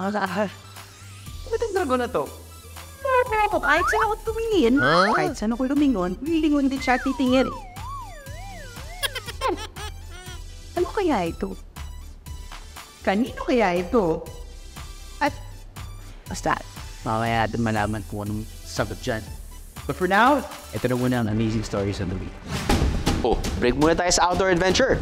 Ba't ang dragon na to? Kahit saan ako tumingin, kahit saan ako lumingon, lilingon din siya titingin. Ano kaya ito? Kanino kaya ito? At, basta, mamaya natin malaman kung anong sagot dyan. But for now, ito na muna ang amazing stories of the week. Oh, break muna tayo sa outdoor adventure.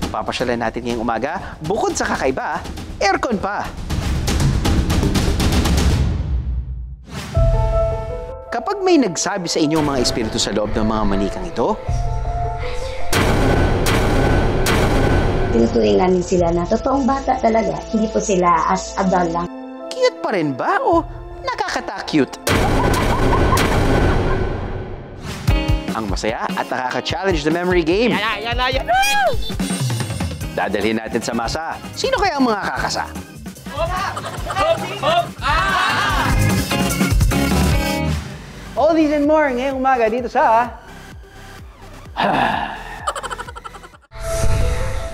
Papasyalan natin ngayong umaga, bukod sa kakaiba, aircon pa. Kapag may nagsabi sa inyong mga espiritu sa loob ng mga manikang ito, tinuturing namin sila na totoong bata talaga, hindi po sila as adult lang. cute pa rin ba o nakakata-cute? Ang masaya at nakaka-challenge the memory game. Yan! Dadalhin natin sa masa. Sino kaya ang mga kakasa? All these and more ngayong umaga dito sa...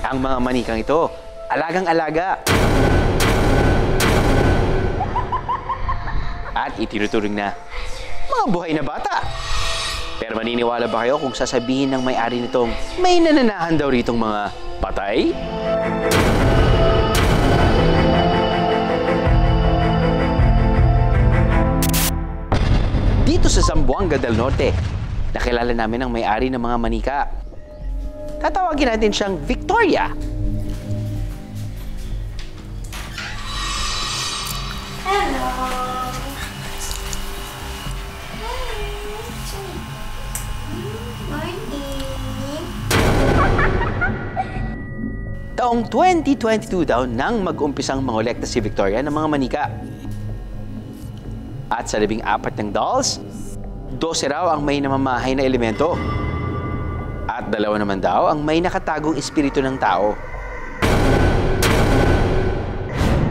Ang mga manikang ito, alagang-alaga. At itinuturing na mga buhay na bata. Pero maniniwala ba kayo kung sasabihin ng may-ari nitong may nananahan daw ritong mga patay? Dito sa Zamboanga del Norte, nakilala namin ang may-ari ng mga manika. Tatawagin natin siyang Victoria. Hello! Taong 2022 daw nang mag-umpisang mangolekta si Victoria ng mga manika. At sa 14 ng dolls, 12 raw ang may namamahay na elemento. At 2 naman daw ang may nakatagong espiritu ng tao.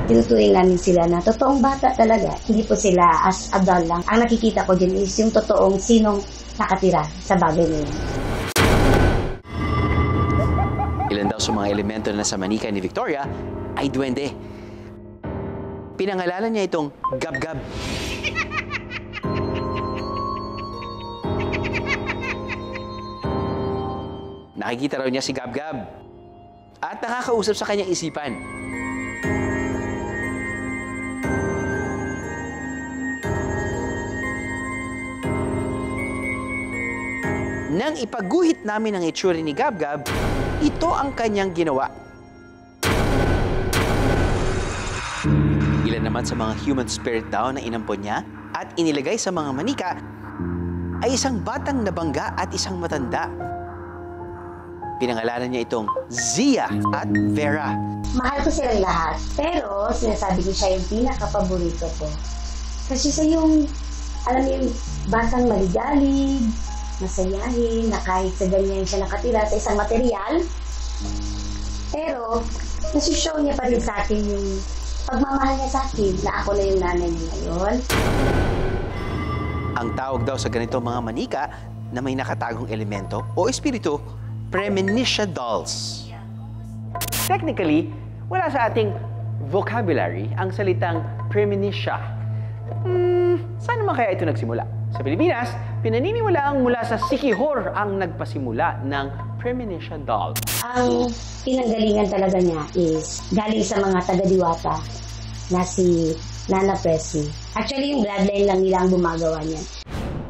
Tinuturing namin sila na totoong bata talaga, hindi po sila as adult lang. Ang nakikita ko din is yung totoong sinong nakatira sa bagay na yun. Ilan daw sa mga elemento na sa manika ni Victoria ay duwende. Pinangalanan niya itong Gab-Gab. Nakikita raw niya si Gab-Gab at nakakausap sa kanyang isipan. Nang ipaguhit namin ang itsura ni Gab-Gab, ito ang kanyang ginawa. Ilan naman sa mga human spirit daw na inampon niya at inilagay sa mga manika ay isang batang nabangga at isang matanda. Pinangalanan niya itong Zia at Vera. Mahal ko silang lahat, pero sinasabi ko siya yung pinaka-paborito ko. Kasi sa yung, alam niyo yung batang maligalig, masayahin, na kahit sa ganyan siya nakatira sa isang material, pero nasushow niya pa rin sa akin yung pagmamahal niya sa akin na ako na yung nanay niya ngayon. Ang tawag daw sa ganito mga manika na may nakatagong elemento o espiritu, premonitia dolls. Technically, wala sa ating vocabulary ang salitang premonitia. Saan naman kaya ito nagsimula? Sa Pilipinas, pinaniniwalaang mula sa Siquijor ang nagpasimula ng premonitia doll. Ang pinanggalingan talaga niya is galing sa mga taga-Diwata na si Nana Presley. Actually, yung bloodline lang nila ang gumagawa niyan.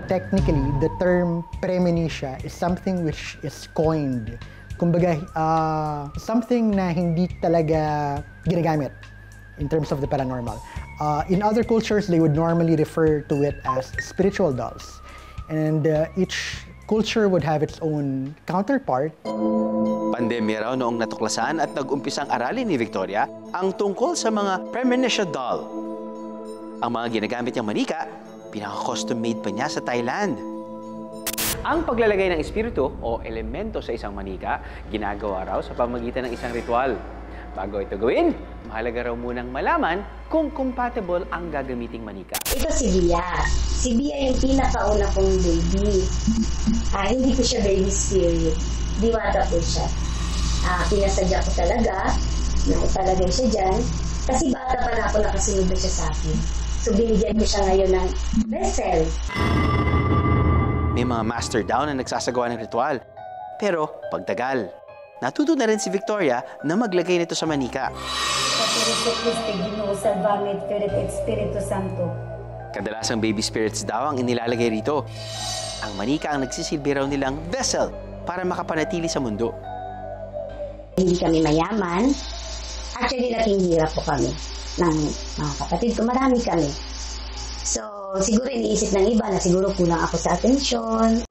Technically, the term premonitia is something which is coined. Kumbaga, something na hindi talaga ginagamit in terms of the paranormal. In other cultures, they would normally refer to it as spiritual dolls. And each culture would have its own counterpart. Pandemya raw noong natuklasan at nag-umpisang aralin ni Victoria ang tungkol sa mga premonitia doll. Ang mga ginagamit niyang manika, pinaka-custom made pa niya sa Thailand. Ang paglalagay ng espiritu o elemento sa isang manika, ginagawa raw sa pamagitan ng isang ritual. Bago ito gawin, mahalaga raw munang malaman kung compatible ang gagamiting manika. Ito si Bia. Si Bia yung pinakauna kong baby. Hindi ko siya baby spirit. Diwata po siya. Pinasadya ko talaga na ipalagay siya dyan. Kasi bata pa na ako, nakasunod na siya sa akin. So binigyan ko siya ngayon ng vessel. May mga master daw na nagsasagawa ng ritual. Pero pagtagal, natuto na rin si Victoria na maglagay nito sa manika. Kadalasang baby spirits daw ang inilalagay rito. Ang manika ang nagsisilbi raw nilang vessel para makapanatili sa mundo. Hindi kami mayaman. Actually, laking hirap po kami ng mga kapatid ko. Marami kami. So, siguro iniisip ng iba na siguro kulang ako sa atensyon.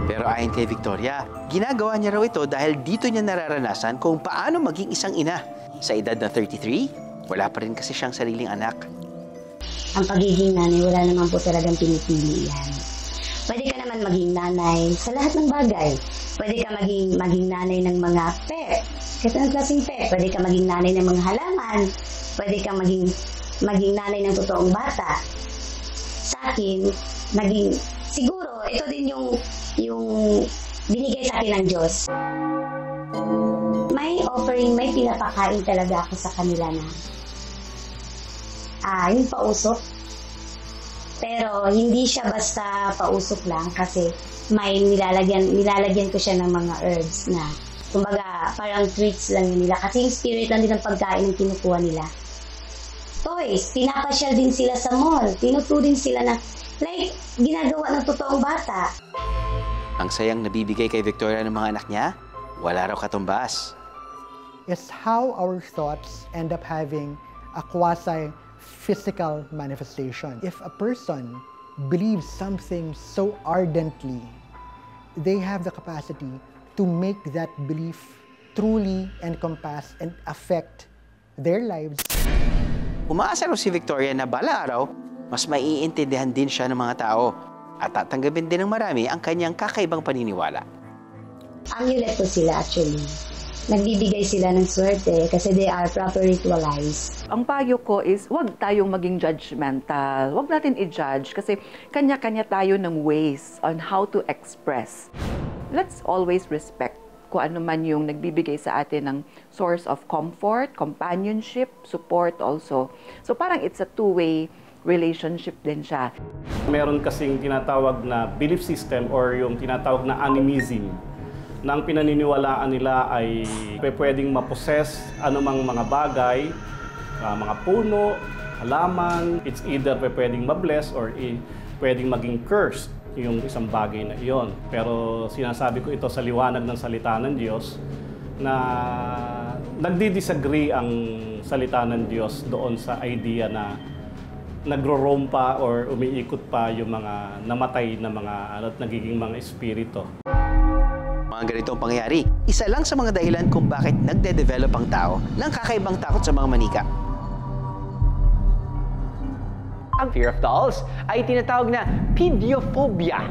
Pero ayon kay Victoria, ginagawa niya raw ito dahil dito niya nararanasan kung paano maging isang ina. Sa edad na 33, wala pa rin kasi siyang sariling anak. Ang pagiging nanay, wala naman po talagang pinipili yan. Pwede ka naman maging nanay sa lahat ng bagay. Pwede ka maging nanay ng mga pet. Kahit anong klaseng pet. Pwede ka maging nanay ng mga halaman. Pwede ka maging nanay ng totoong bata. Sa akin, siguro, ito din yung binigay sa akin ng Diyos. May offering, may pinapakain talaga ako sa kanila na yung pausok. Pero hindi siya basta pausok lang kasi may nilalagyan ko siya ng mga herbs na kumbaga parang treats lang yun nila kasi yung spirit lang din ng pagkain ng kinukuha nila. Toys, pinapasyal din sila sa mall, tinuturing sila na like ginagawa ng totoong bata. Ang sayang nabibigay kay Victoria ng mga anak niya, wala raw katumbas. Is how our thoughts end up having a quasi-physical manifestation. If a person believes something so ardently, they have the capacity to make that belief truly encompass and affect their lives. Umaasa raw si Victoria na balang araw, mas maiintindihan din siya ng mga tao at tatanggapin din ng marami ang kanyang kakaibang paniniwala. Amulet po sila actually. Nagbibigay sila ng swerte kasi they are properly ritualized. Ang payo ko is huwag tayong maging judgmental. Huwag natin i-judge kasi kanya-kanya tayo ng ways on how to express. Let's always respect kung ano man yung nagbibigay sa atin ng source of comfort, companionship, support also. So parang it's a two-way relationship din siya. Meron kasing tinatawag na belief system or yung tinatawag na animism na ang pinaniniwalaan nila ay pwedeng maposes anumang mga bagay, mga puno, halaman. It's either pwedeng mabless or pwedeng maging cursed yung isang bagay na iyon. Pero sinasabi ko ito sa liwanag ng salita ng Diyos na nagdi-disagree ang salita ng Diyos doon sa idea na nagro-roam pa or umiikot pa yung mga namatay na mga at nagiging mga espiritu. Mga ganitong pangyayari, isa lang sa mga dahilan kung bakit nagde-develop ang tao ng kakaibang takot sa mga manika. Ang fear of dolls ay tinatawag na pediophobia.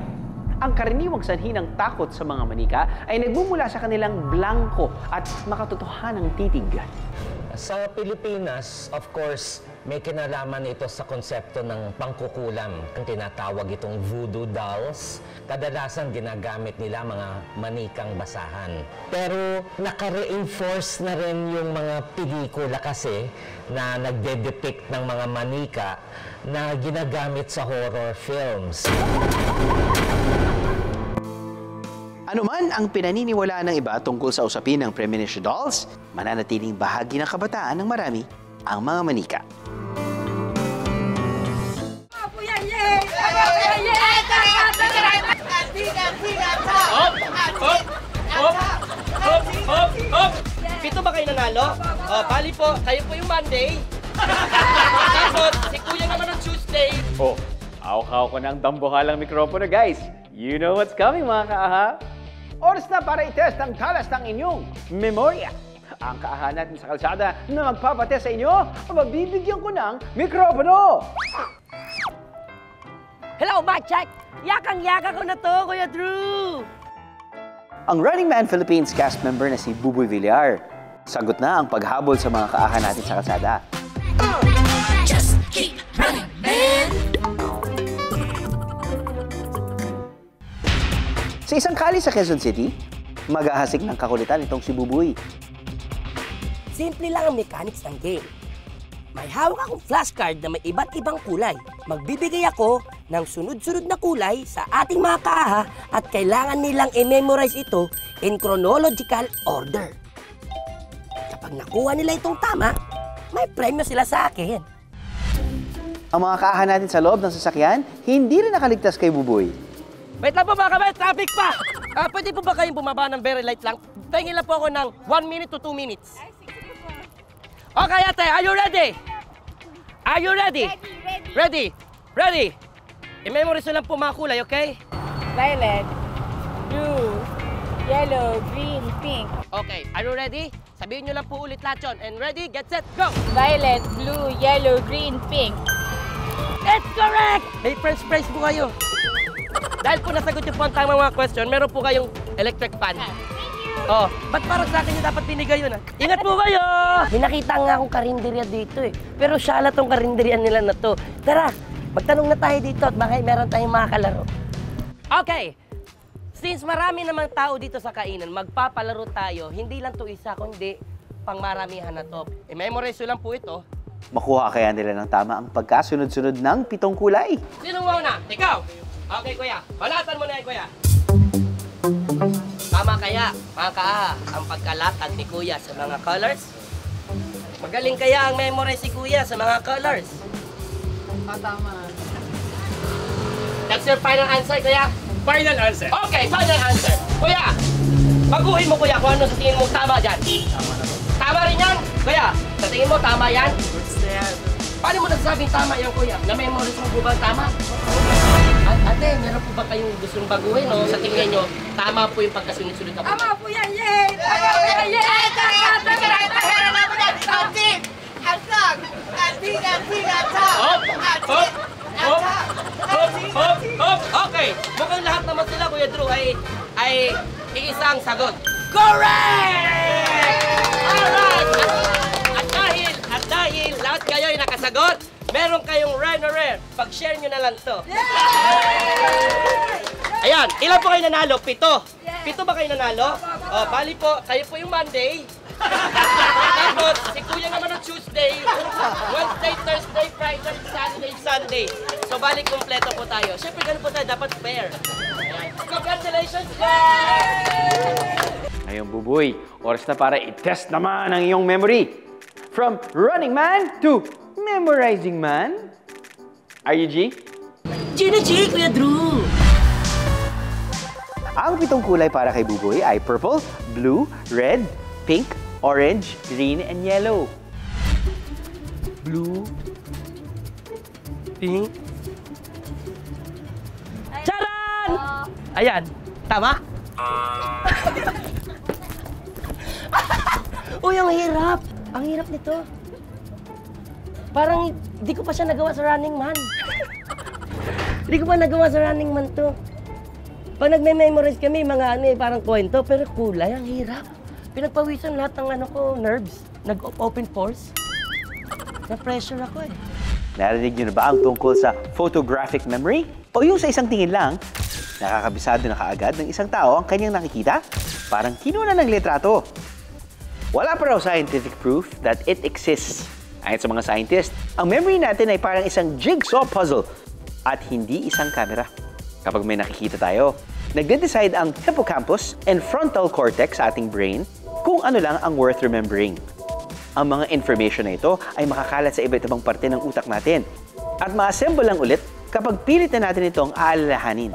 Ang karaniwang sanhi ng takot sa mga manika ay nagmumula sa kanilang blanko at makatotohanang titig. Sa Pilipinas, of course, may kinalaman ito sa konsepto ng pangkukulam. Ang tinatawag itong voodoo dolls. Kadalasan ginagamit nila mga manikang basahan. Pero naka-reinforce na rin yung mga pelikula kasi na nagde-depict ng mga manika na ginagamit sa horror films. Ano man ang pinaniniwalaan ng iba tungkol sa usapin ng premonition dolls, mananatiling bahagi ng kabataan ng marami ang mga manika. Pito ba kayo nanalo? Bali po, kayo po yung Monday. Tapos, si Kuya naman ang Tuesday. Oh, hawak-hawak ko ng dambuhalang mikropono, guys. You know what's coming, mga kaaha? Oras na para i-test ang talas ng inyong memorya. Ang kaaha natin sa kalsada na magpapatest sa inyo, mabibigyan ko ng mikropono. Hello, Machak! Yakang-yaka ko na to, Kuya Drew! Ang Running Man Philippines cast member na si Buboy Villar. Sagot na ang paghabol sa mga kaaha natin sa kalsada. Just keep running, man! Sa isang kali sa Quezon City, maghahasik ng kakulitan itong si Buboy. Simple lang ang mechanics ng game. May hawak akong flashcard na may iba't ibang kulay. Magbibigay ako ng sunod-sunod na kulay sa ating mga kaaha at kailangan nilang i-memorize ito in chronological order. Kapag nakuha nila itong tama, may premyo sila sa akin. Ang mga kaahan natin sa loob ng sasakyan, hindi rin nakaligtas kay Buboy. Wait lang po mga kabay, traffic pa! Pwede po ba kayong bumaba ng very light lang? Pahingin lang po ako ng 1 minute to 2 minutes. Okay, ate, are you ready? Are you ready? Ready. Ready. I-memorize lang po mga kulay, okay? Violet, blue, yellow, green, pink. Okay, are you ready? Sabihin nyo lang po ulit lahat yun. And ready, get set, go! Violet, blue, yellow, green, pink. That's correct! May first prize po kayo. Dahil po nasagot nyo po ang tamang mga question, meron po kayong electric fan. Oh, ba't parang sa akin yung dapat binigay yun, ha? Ingat po kayo! May nakita nga akong karinderya dito, eh. Pero shala tong karinderya nila na to. Tara, magtanong na tayo dito at baka meron tayong mga kalaro. Okay, since marami namang tao dito sa kainan, magpapalaro tayo. Hindi lang to isa, kundi pangmaramihan na to. I-memorize lang po ito. Makuha kaya nila ng tama ang pagkasunod-sunod ng 7 kulay? Sino mauna? Ikaw! Okay, kuya. Balatan mo na yan, kuya. Tama kaya, mga kaaha, ang pagkalatag ni kuya sa mga colors? Magaling kaya ang memorize si kuya sa mga colors? Tama. That's your final answer, kuya? Final answer. Okay, final answer. Kuya, baguhin mo, kuya, kung ano sa tingin mo tama dyan. Tama na po. Tama rin yan? Kuya, sa tingin mo tama yan? Paano mo nagsabing tama yan, kuya? Na-memorize mo po ba tama? Ate, meron po ba kayong gustong baguhin, no? Sa tingin nyo, tama po yung pagkasunod-sunod na po. Tama po yan, yay! Tama po yan, yay! Okay, mukhang lahat naman sila, Kuya Drew, ay iisang sagot. Correct! Alright! At dahil lahat kayo ay nakasagot, meron kayong rare na rare. Pag-share nyo na lang to. Ayan, ilan po kayo nanalo? 7. 7 ba kayo nanalo? O, bali po, kayo po yung Monday. Tapos, si Kuya naman ang Tuesday, Wednesday, Thursday, Friday, Saturday, Sunday. So, bali kompleto po tayo. Siyempre, ganun po tayo, dapat fair. Ayan. Congratulations, Ngayong Buboy, oras na para i-test naman ang iyong memory. From running man to memorizing man. Are you G? Gina G, Kuya Drew! Ang 7 kulay para kay Buboy ay purple, blue, red, pink, orange, green, and yellow. Blue, pink. Charan! Ayan, tama? Uy, ang hirap! Ang hirap nito. Parang di ko pa siya nagawa sa Running Man. Hindi ko pa nagawa sa Running Man to. Pag nagme-memorize kami, mga parang kwento, pero kulay, ang hirap. Pinagpawisan lahat ng nerves. Nag-open pores. Na-pressure ako eh. Narinig niyo na ba ang tungkol sa photographic memory? O yung sa isang tingin lang, nakakabisado na kaagad ng isang tao ang kanyang nakikita? Parang kinuna ng litrato. Wala pa raw scientific proof that it exists. Ayon sa mga scientist, ang memory natin ay parang isang jigsaw puzzle at hindi isang camera. Kapag may nakikita tayo, nagde-decide ang hippocampus and frontal cortex sa ating brain kung ano lang ang worth remembering. Ang mga information na ito ay makakalat sa iba't ibang parte ng utak natin at ma-assemble lang ulit kapag pilit na natin itong aalalahanin.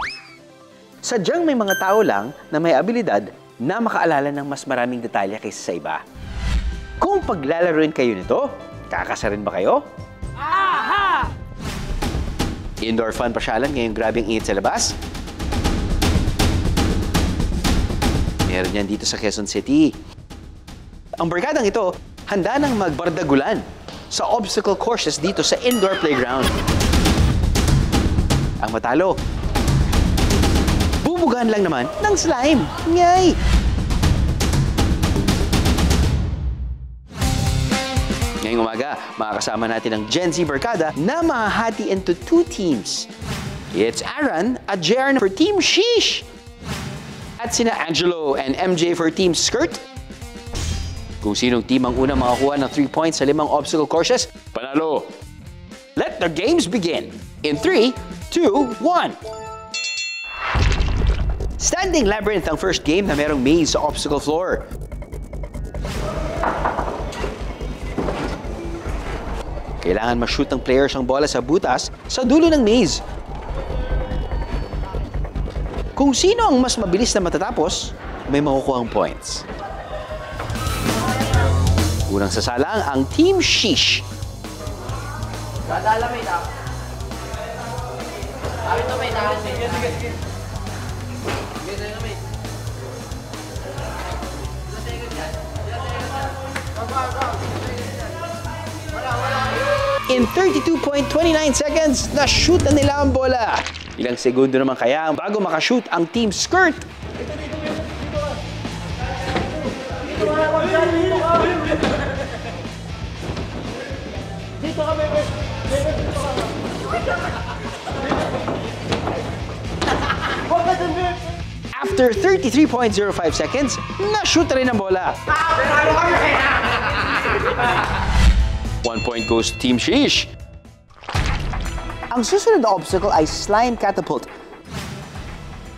Sadyang may mga tao lang na may abilidad na makaalala ng mas maraming detalye kaysa sa iba. Kung paglalaruin kayo nito, kakasarin ba kayo? Aha! Indoor fun pasyalan ngayong grabing init sa labas. Meron yan dito sa Quezon City. Ang barkadang ito, handa nang magbardagulan sa obstacle courses dito sa indoor playground. Ang matalo, bubugahan lang naman ng slime. Ngay! Ngayong umaga, makakasama natin ang Gen Z Barkada na mahahati into 2 teams. It's Aaron at Jern for Team Sheesh. At sina Angelo and MJ for Team Skirt. Kung sinong team ang unang makakuha ng 3 points sa 5 obstacle courses, panalo! Let the games begin! In 3, 2, 1! Standing Labyrinth ang first game na merong maze sa obstacle floor. Kailangan ma-shoot ng players ang bola sa butas sa dulo ng maze. Kung sino ang mas mabilis na matatapos, may makukuha ang points. Unang sasalang ang Team Sheesh. Dadala may na. Sabi to may na. Sige, sige, sige. In 32.29 seconds, na-shoot na nila ang bola. Ilang segundo naman kaya bago makashoot ang Team Skirt? After 33.05 seconds, na-shoot na rin ang bola. 1 point goes to Team Sheesh. Ang susunod na obstacle ay Slime Catapult.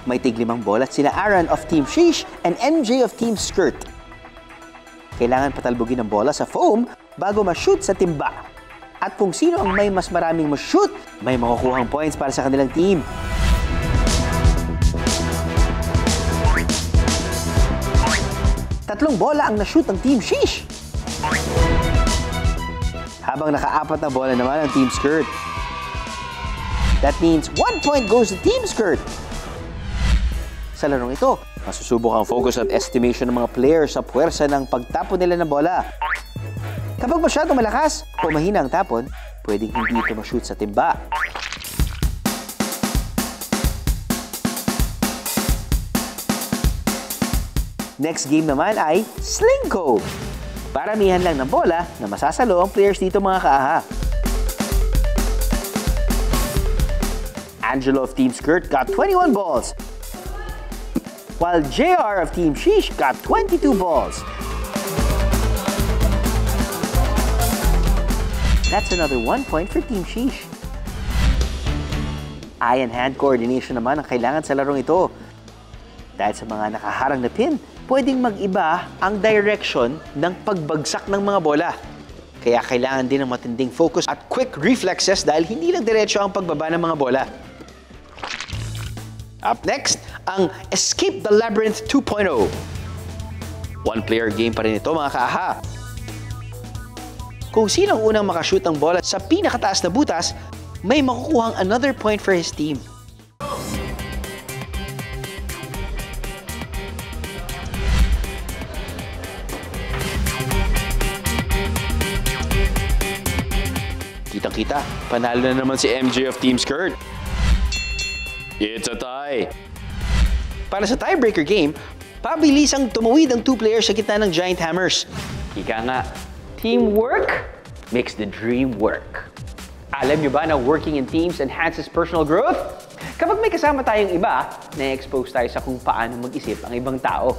May tig-5 bola at sina Aaron of Team Sheesh and MJ of Team Skirt. Kailangan patalbogin ang bola sa foam bago ma-shoot sa timba. At kung sino ang may mas maraming ma-shoot, may makukuhang points para sa kanilang team. Tatlong bola ang na-shoot ng Team Sheesh. Habang naka-4 na bola naman ang Team Skirt. That means 1 point goes to Team Skirt. Sa larong ito, masusubok ang focus at estimation ng mga players sa puwersa ng pagtapon nila ng bola. Kapag masyadong malakas o mahina ang tapon, pwedeng hindi ito ma-shoot sa timba. Next game naman ay Slinko. Paramihan lang ng bola na masasalo ang players dito mga kaaha. Angelo of Team Skirt got 21 balls, while JR of Team Sheesh got 22 balls. That's another 1 point for Team Sheesh. Eye and hand coordination naman ang kailangan sa larong ito. Dahil sa mga nakaharang na pin, pwedeng mag-iba ang direction ng pagbagsak ng mga bola. Kaya kailangan din ng matinding focus at quick reflexes dahil hindi lang diretso ang pagbaba ng mga bola. Up next, ang Escape the Labyrinth 2.0. One-player game pa rin ito mga kaaha. Kung sino ang unang makashoot ng bola sa pinakataas na butas, may makukuhang another point for his team. Kitang-kita, panalo na naman si MJ of Team Skirt. It's a tie! Para sa tiebreaker game, pabilisang tumawid ang 2 players sa gitna ng giant hammers. Ika nga, teamwork makes the dream work. Alam nyo ba na working in teams enhances personal growth? Kapag may kasama tayong iba, na-expose tayo sa kung paano mag-isip ang ibang tao.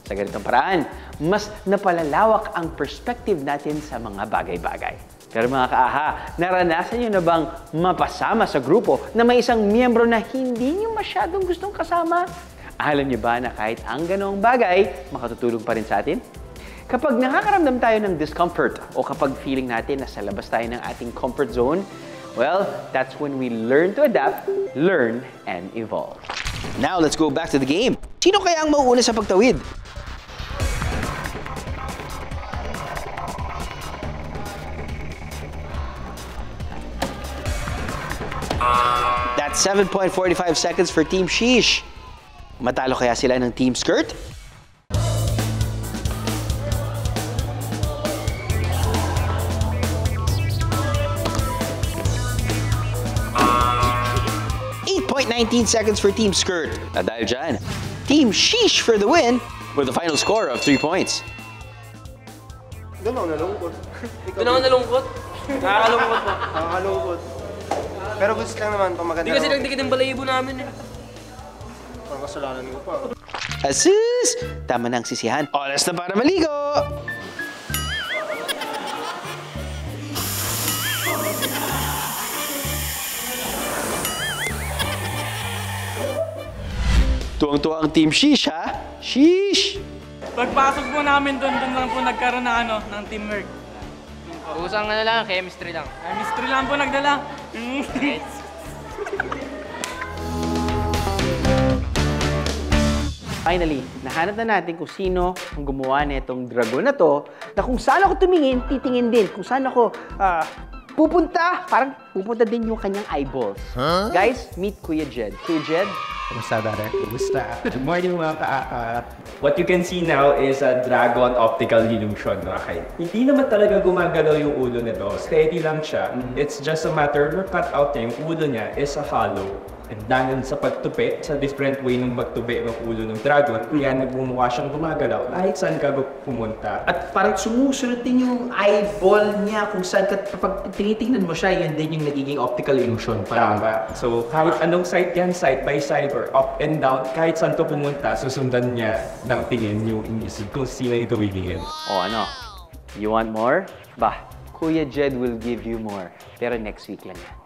Sa ganitong paraan, mas napalalawak ang perspective natin sa mga bagay-bagay. Pero mga kaaha, naranasan nyo na bang mapasama sa grupo na may isang miyembro na hindi nyo masyadong gustong kasama? Alam nyo ba na kahit ang ganoong bagay, makatutulong pa rin sa atin? Kapag nakakaramdam tayo ng discomfort o kapag feeling natin na sa labas tayo ng ating comfort zone, well, that's when we learn to adapt, learn, and evolve. Now, let's go back to the game. Sino kaya ang mauuna sa pagtawid? That's 7.45 seconds for Team Sheesh. Matalo kaya sila ng Team Skirt? .19 seconds for Team Skirt. At dahil dyan, Team Sheesh for the win with a final score of 3 points. Doon ako nalungkot. Doon ako nalungkot? Nakakalungkot po. Nakakalungkot. Pero gusto lang naman pag maganda. Hindi kasi nagdikit yung balayibo namin eh. Parang kasalanan ko pa. Asus! Tama na ang sisihan. Oras na para maligo! Tuwang-tuwa ang Team Sheesh, ha? Sheesh! Pagpasok po namin doon lang po nagkaroon ng teamwork. Usang lang, chemistry lang. Chemistry lang po nagdala. Finally, nahanap na natin kung sino ang gumawa nitong dragon na to, na kung saan ako tumingin, titingin din. Kung saan ako pupunta, parang pupunta din yung kanyang eyeballs. Guys, meet Kuya Jed. Kuya Jed? Kumusta, Dara? Kumusta? Good morning, mga ka-akat. What you can see now is a dragon optical illusion, okay? Hindi naman talaga gumagalaw yung ulo nito. Steady lang siya. It's just a matter na cut out niya. Yung ulo niya is a hollow. And dahil sa pagtupi, sa different way ng magtupi ng ulo ng dragon, kaya nagmumukha siyang gumagalaw kahit saan ka pumunta. At parang sumusunod din yung eyeball niya kung saan ka, kapag tinitingnan mo siya, yun din yung nagiging optical illusion. Tama. So kahit anong side yan, side by side or up and down, kahit saan to pumunta, susundan niya ng tingin yung inisip kung sino ito bibigyan. O ano? You want more? Bah, Kuya Jed will give you more. Pero next week lang yan.